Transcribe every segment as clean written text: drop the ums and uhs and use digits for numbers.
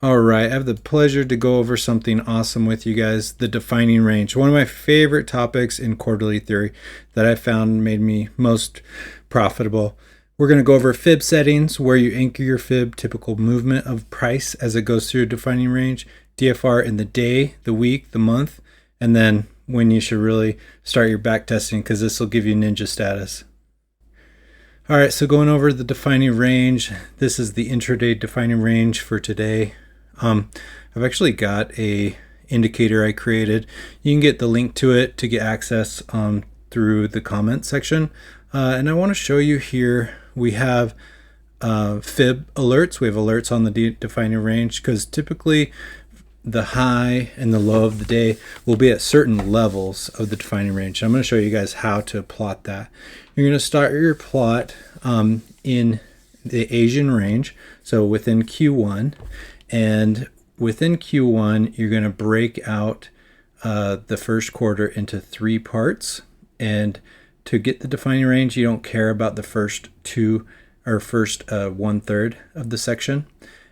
All right, I have the pleasure to go over something awesome with you guys, the defining range. One of my favorite topics in quarterly theory that I found made me most profitable. We're going to go over fib settings, where you anchor your fib, typical movement of price as it goes through a defining range, DFR in the day, the week, the month, and then when you should really start your back testing, because this will give you ninja status. All right, so going over the defining range, this is the intraday defining range for today. I've actually got a indicator I created. You can get the link to it to get access through the comment section. And I want to show you here, we have Fib alerts. We have alerts on the defining range because typically the high and the low of the day will be at certain levels of the defining range. I'm going to show you guys how to plot that. You're going to start your plot in the Asian range, so within Q1. And within Q1, you're going to break out the first quarter into 3 parts. And to get the defining range, you don't care about the first 1/3 of the section.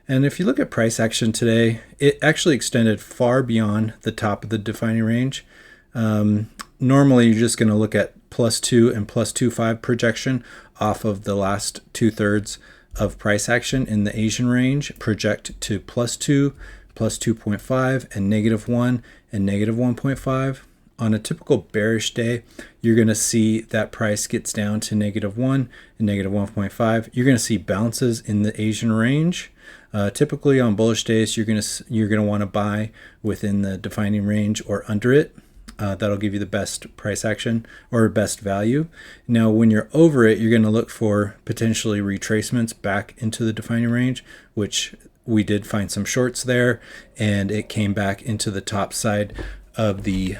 And if you look at price action today, it actually extended far beyond the top of the defining range. Normally, you're just going to look at +2 and +2.5 projection off of the last 2/3 of price action in the Asian range, project to +2, +2.5, and -1 and -1.5. On a typical bearish day, you're going to see that price gets down to -1 and -1.5. You're going to see bounces in the Asian range. Typically on bullish days, you're going to want to buy within the defining range or under it. That'll give you the best price action or best value. Now, when you're over it, you're going to look for potentially retracements back into the defining range, which we did find some shorts there, and it came back into the top side of the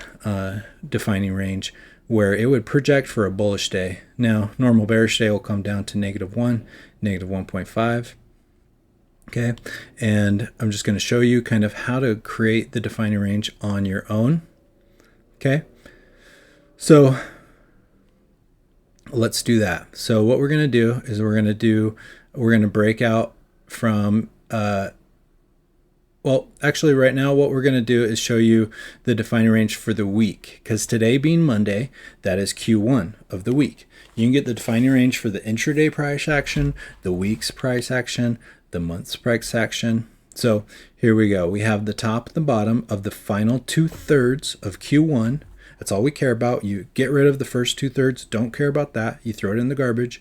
defining range where it would project for a bullish day. Now, normal bearish day will come down to -1, -1.5. Okay, and I'm just going to show you kind of how to create the defining range on your own. Okay, so let's do that. So what we're going to do is we're going to break out from, well, actually right now what we're going to do is show you the defining range for the week, because today being Monday, that is Q1 of the week. You can get the defining range for the intraday price action, the week's price action, the month's price action. So here we go. We have the top and the bottom of the final 2/3 of Q1. That's all we care about. You get rid of the first 2/3. Don't care about that. You throw it in the garbage.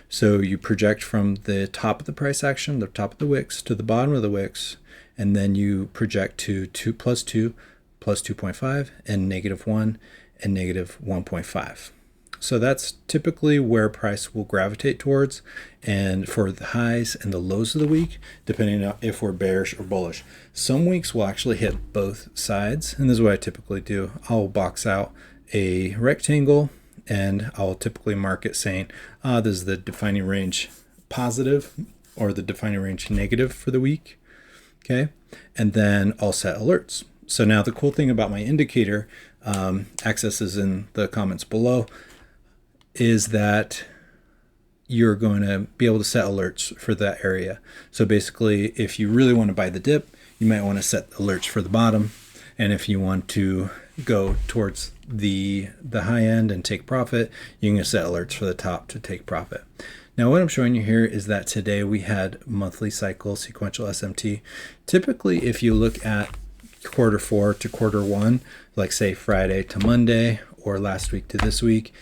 So you project from the top of the price action, the top of the wicks, to the bottom of the wicks, and then you project to 2 +2, +2.5, and -1 and -1.5. So that's typically where price will gravitate towards, and for the highs and the lows of the week, depending on if we're bearish or bullish. Some weeks will actually hit both sides, and this is what I typically do. I'll box out a rectangle, and I'll typically mark it saying, this is the defining range positive or the defining range negative for the week. Okay, and then I'll set alerts. So now the cool thing about my indicator, access is in the comments below, is that you're going to be able to set alerts for that area. So basically, if you really want to buy the dip, you might want to set alerts for the bottom. And if you want to go towards the high end and take profit, you can set alerts for the top to take profit. Now, what I'm showing you here is that today we had monthly cycle sequential SMT. Typically, if you look at Q4 to Q1, like say Friday to Monday or last week to this week,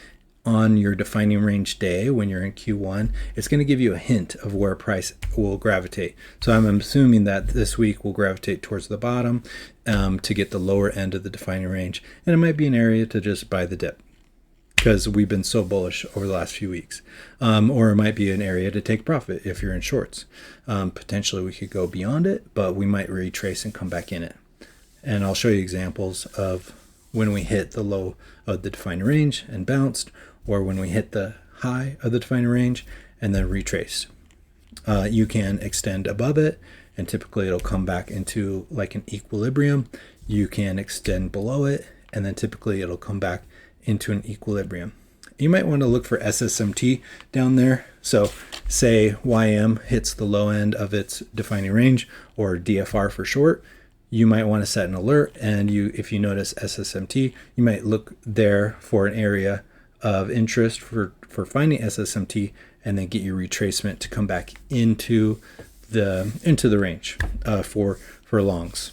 on your defining range day when you're in Q1, it's going to give you a hint of where price will gravitate. So I'm assuming that this week will gravitate towards the bottom to get the lower end of the defining range, and it might be an area to just buy the dip because we've been so bullish over the last few weeks, or it might be an area to take profit if you're in shorts. Potentially we could go beyond it, but we might retrace and come back in it. And I'll show you examples of when we hit the low of the defining range and bounced, or when we hit the high of the defining range and then retraced. You can extend above it, and typically it'll come back into like an equilibrium. You can extend below it, and then typically it'll come back into an equilibrium. You might want to look for SSMT down there. So say YM hits the low end of its defining range, or DFR for short, you might want to set an alert, and if you notice SSMT, you might look there for an area of interest for finding SSMT, and then get your retracement to come back into the range for longs.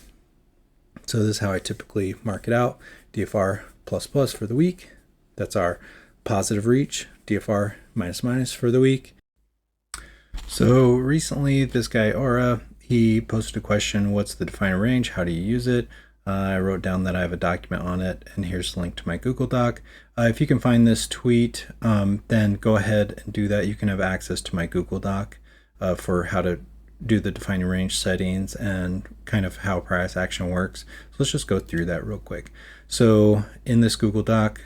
So this is how I typically mark it out. DFR plus plus for the week. That's our positive reach. DFR minus minus for the week. So recently this guy Aura, he posted a question, what's the defining range? How do you use it? I wrote down that I have a document on it, and here's the link to my Google Doc. If you can find this tweet, then go ahead and do that. You can have access to my Google Doc for how to do the defining range settings and kind of how price action works. So let's just go through that real quick. So in this Google Doc,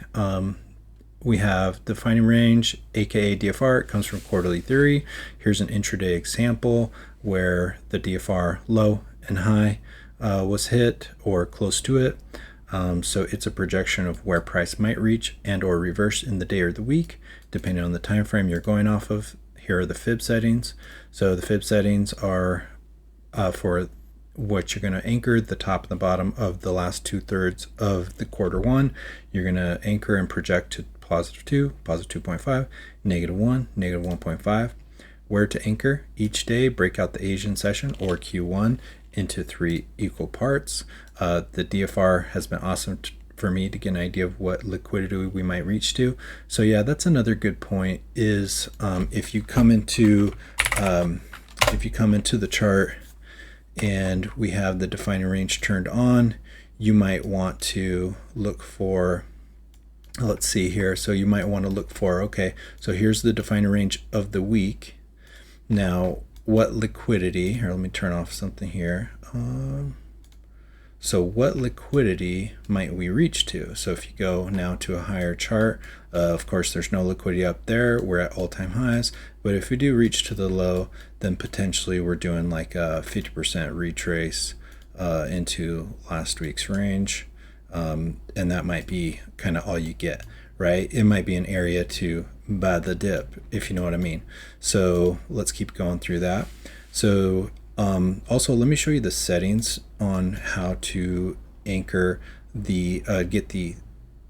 we have defining range AKA DFR. It comes from quarterly theory. Here's an intraday example where the DFR low and high was hit or close to it. So it's a projection of where price might reach and or reverse in the day or the week, depending on the time frame you're going off of. Here are the Fib settings. So the Fib settings are for what you're going to anchor the top and the bottom of the last 2/3 of the quarter one. You're going to anchor and project to +2, +2.5, -1, -1.5. Where to anchor each day, break out the Asian session or Q1 into 3 equal parts. The DFR has been awesome for me to get an idea of what liquidity we might reach to. So yeah, that's another good point is if you come into the chart and we have the defining range turned on, you might want to look for, let's see here. So you might want to look for, okay, so here's the defining range of the week. Now, what liquidity, here, let me turn off something here. So what liquidity might we reach to? So if you go now to a higher chart, of course, there's no liquidity up there. We're at all-time highs. But if we do reach to the low, then potentially we're doing like a 50% retrace into last week's range. And that might be kind of all you get, right? It might be an area to buy the dip, if you know what I mean. So let's keep going through that. So also, let me show you the settings on how to anchor the get the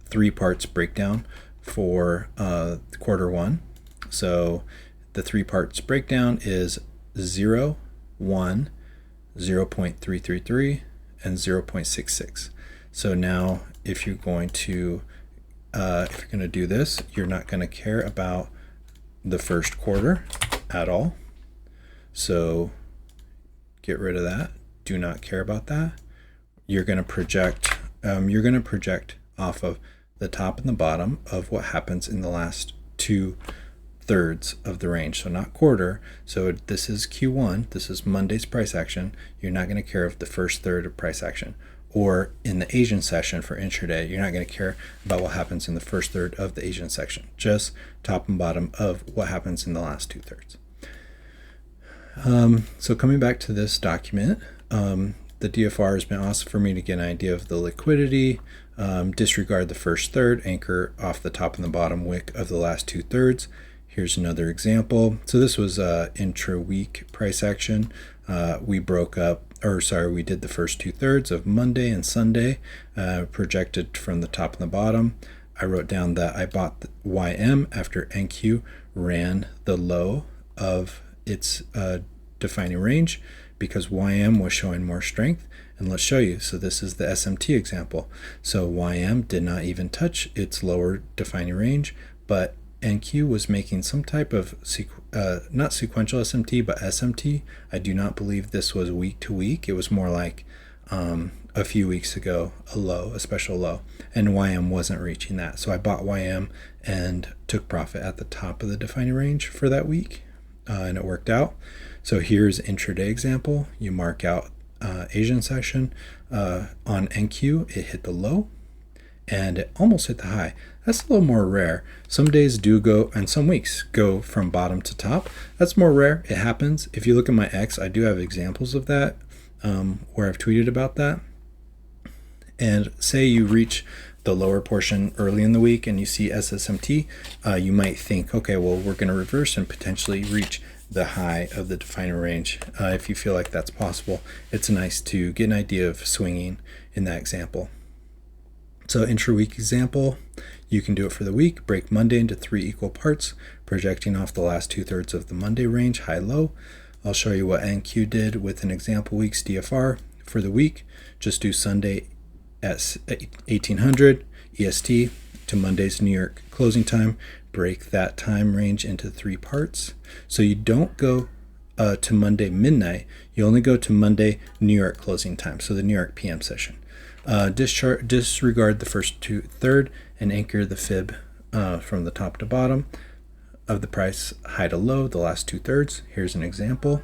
3 parts breakdown for quarter one. So the 3 parts breakdown is 0, 1, 0.333, and 0.66. So now if you're going to do this, you're not going to care about the first quarter at all. So get rid of that. Do not care about that. You're going to project off of the top and the bottom of what happens in the last 2/3 of the range. So not quarter. So this is Q1. This is Monday's price action. You're not going to care of the first third of price action. Or in the Asian session for intraday, you're not going to care about what happens in the first third of the Asian section. Just top and bottom of what happens in the last 2/3. So coming back to this document, the DFR has been awesome for me to get an idea of the liquidity. Disregard the first third, anchor off the top and the bottom wick of the last 2/3. Here's another example. So this was intra-week price action. We did the first 2/3 of Monday and Sunday, projected from the top and the bottom. I wrote down that I bought the YM after NQ ran the low of its defining range because YM was showing more strength. And let's show you. So this is the SMT example. So YM did not even touch its lower defining range, but NQ was making some type of not sequential SMT, but SMT. I do not believe this was week to week. It was more like a few weeks ago, a special low, and YM wasn't reaching that. So I bought YM and took profit at the top of the defining range for that week, and it worked out. So here's intraday example. You mark out Asian session on NQ. It hit the low, and it almost hit the high. That's a little more rare. Some days do go, and some weeks go from bottom to top. That's more rare. It happens. If you look at my X, I do have examples of that where I've tweeted about that. And say you reach the lower portion early in the week and you see SSMT, you might think, okay, well, we're going to reverse and potentially reach the high of the defining range. If you feel like that's possible, it's nice to get an idea of swinging in that example. So intra-week example, you can do it for the week. Break Monday into 3 equal parts, projecting off the last 2/3 of the Monday range, high-low. I'll show you what NQ did with an example week's DFR. For the week, just do Sunday at 1800 EST to Monday's New York closing time. Break that time range into 3 parts. So you don't go to Monday midnight. You only go to Monday New York closing time, so the New York PM session. Disregard the first 2/3 and anchor the fib from the top to bottom of the price high to low, the last 2/3. Here's an example.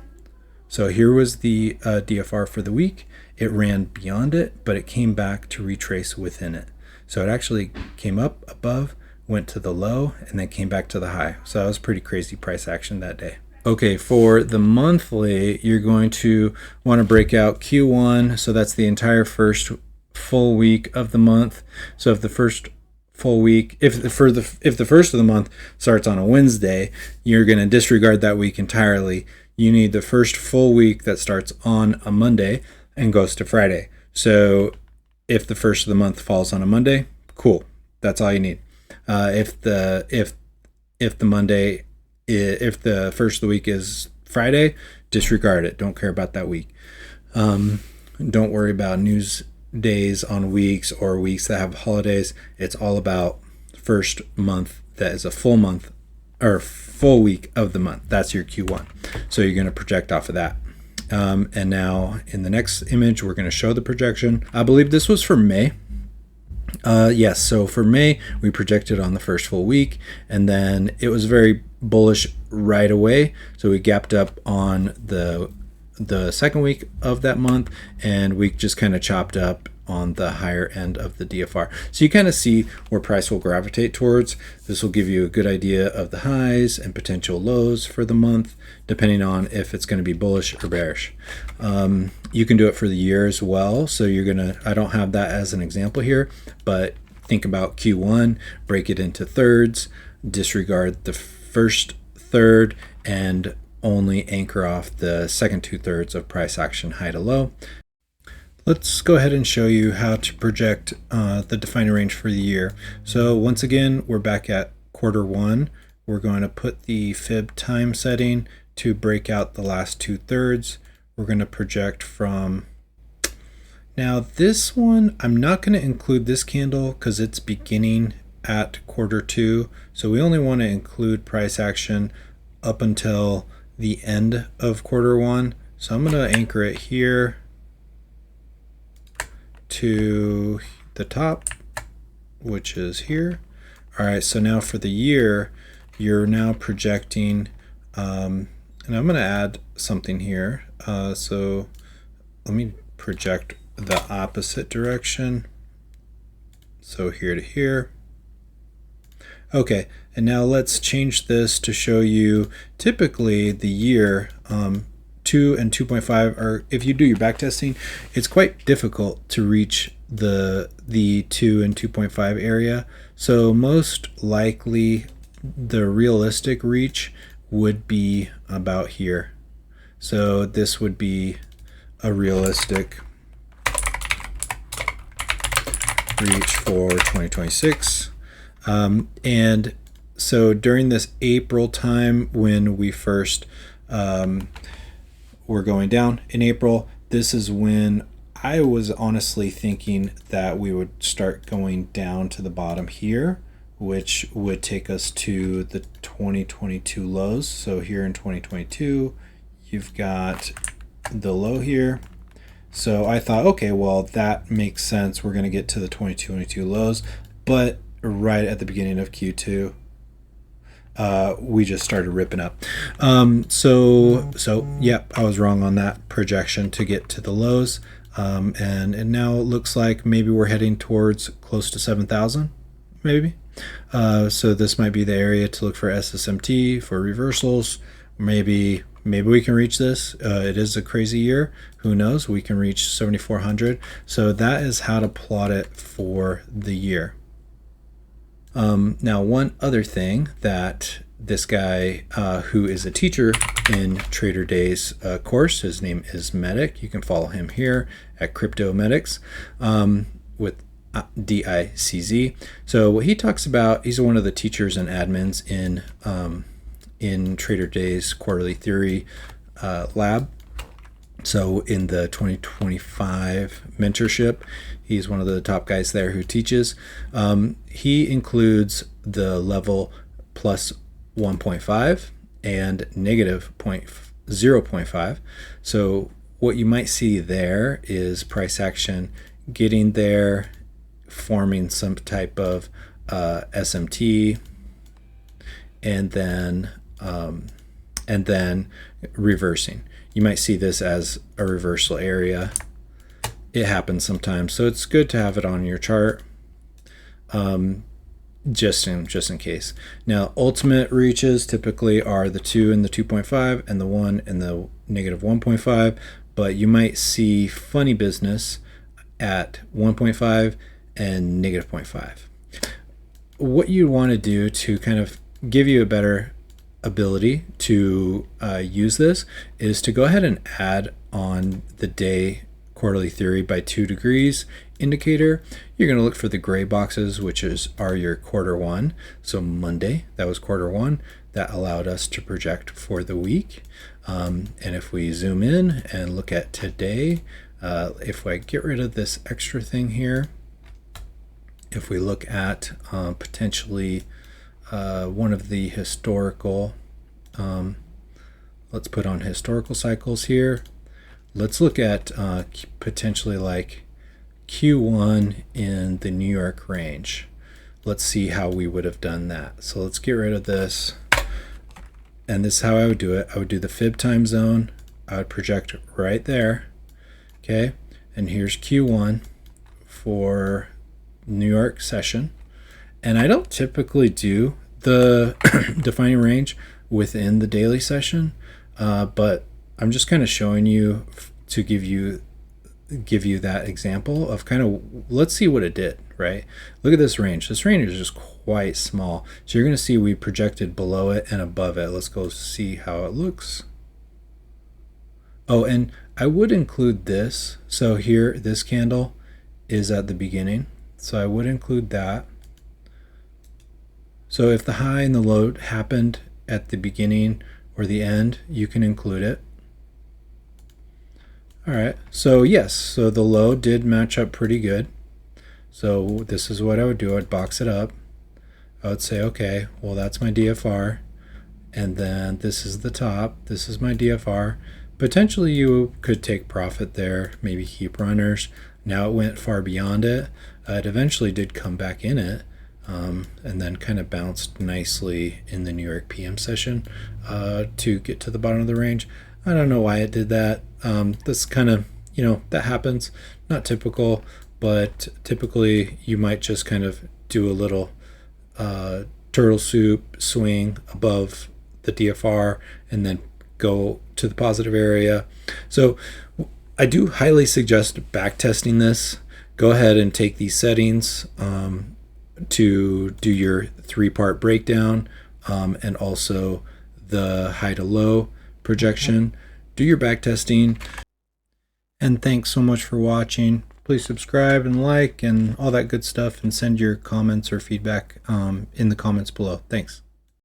So here was the DFR for the week. It ran beyond it, but it came back to retrace within it. So it actually came up above, went to the low, and then came back to the high. So that was pretty crazy price action that day. Okay, for the monthly, you're going to want to break out Q1. So that's the entire first full week of the month. So if the first full week, if the first of the month starts on a Wednesday, you're going to disregard that week entirely. You need the first full week that starts on a Monday and goes to Friday. So if the first of the month falls on a Monday, cool. That's all you need. If the first of the week is Friday, disregard it. Don't care about that week. Don't worry about news days on weeks or weeks that have holidays. It's all about first month that is a full month or full week of the month. That's your Q1. So you're going to project off of that. And now in the next image, we're going to show the projection. I believe this was for May. Yes, so for May, we projected on the first full week, and then it was very bullish right away. So we gapped up on the second week of that month, and we just kind of chopped up on the higher end of the DFR. So you kind of see where price will gravitate towards. This will give you a good idea of the highs and potential lows for the month, depending on if it's going to be bullish or bearish. You can do it for the year as well. So I don't have that as an example here, but think about Q1, break it into thirds, disregard the first third, and only anchor off the second 2/3 of price action high to low. Let's go ahead and show you how to project the defining range for the year. So once again, we're back at Q1. We're going to put the Fib Time setting to break out the last 2/3. We're going to project from, now this one, I'm not going to include this candle because it's beginning at Q2. So we only want to include price action up until the end of Q1. So I'm going to anchor it here to the top, which is here. All right, so now for the year, you're now projecting, and I'm going to add something here. So let me project the opposite direction. So here to here. Okay, and now let's change this to show you typically the year. 2 and 2.5 are, if you do your backtesting, it's quite difficult to reach the 2 and 2.5 area. So most likely the realistic reach would be about here. So this would be a realistic reach for 2026. And so during this April time when we first we're going down in April, this is when I was honestly thinking that we would start going down to the bottom here, which would take us to the 2022 lows. So here in 2022, you've got the low here. So I thought, okay, well, that makes sense. We're going to get to the 2022 lows, but right at the beginning of Q2, we just started ripping up. So yep, I was wrong on that projection to get to the lows. And now it looks like maybe we're heading towards close to 7,000, maybe. So this might be the area to look for SSMT, for reversals, maybe maybe we can reach this. It is a crazy year. Who knows? We can reach 7,400. So that is how to plot it for the year. Now, one other thing that this guy who is a teacher in Trader Day's course, his name is Medic. You can follow him here at Crypto Medics with DICZ. So what he talks about, he's one of the teachers and admins in Trader Day's quarterly theory lab. So in the 2025 mentorship, he's one of the top guys there who teaches. He includes the level plus 1.5 and negative 0.5. So what you might see there is price action getting there, forming some type of SMT, and then reversing. You might see this as a reversal area. It happens sometimes, so it's good to have it on your chart, just in case. Now, ultimate reaches typically are the 2 and the 2.5 and the 1 and the negative 1.5, but you might see funny business at 1.5 and negative 0.5. What you want to do to kind of give you a better ability to use this is to go ahead and add on the day quarterly theory by 2 degrees indicator. You're going to look for the gray boxes, which are your quarter one. So Monday, that was quarter one. That allowed us to project for the week. And if we zoom in and look at today, if I get rid of this extra thing here, if we look at potentially one of the historical, let's put on historical cycles here. Let's look at potentially like Q1 in the New York range. Let's see how we would have done that. So let's get rid of this. And this is how I would do it. I would do the Fib time zone. I would project right there. Okay. And here's Q1 for New York session. And I don't typically do the defining range within the daily session, but I'm just kind of showing you to give you that example of kind of, let's see what it did, right? Look at this range. This range is just quite small. So you're going to see we projected below it and above it. Let's go see how it looks. Oh, and I would include this. So here, this candle is at the beginning. So I would include that. So if the high and the low happened at the beginning or the end, you can include it. All right, so yes, so the low did match up pretty good. So this is what I would do. I'd box it up. I would say, okay, well, that's my DFR. And then this is the top. This is my DFR. Potentially you could take profit there, maybe keep runners. Now it went far beyond it. It eventually did come back in it, and then kind of bounced nicely in the New York PM session to get to the bottom of the range. I don't know why it did that. This kind of, that happens. Not typical, but typically you might just kind of do a little turtle soup swing above the DFR and then go to the positive area. So I do highly suggest backtesting this. Go ahead and take these settings to do your 3-part breakdown and also the high to low projection. Do your backtesting. And thanks so much for watching. Please subscribe and like and all that good stuff, and send your comments or feedback in the comments below. Thanks.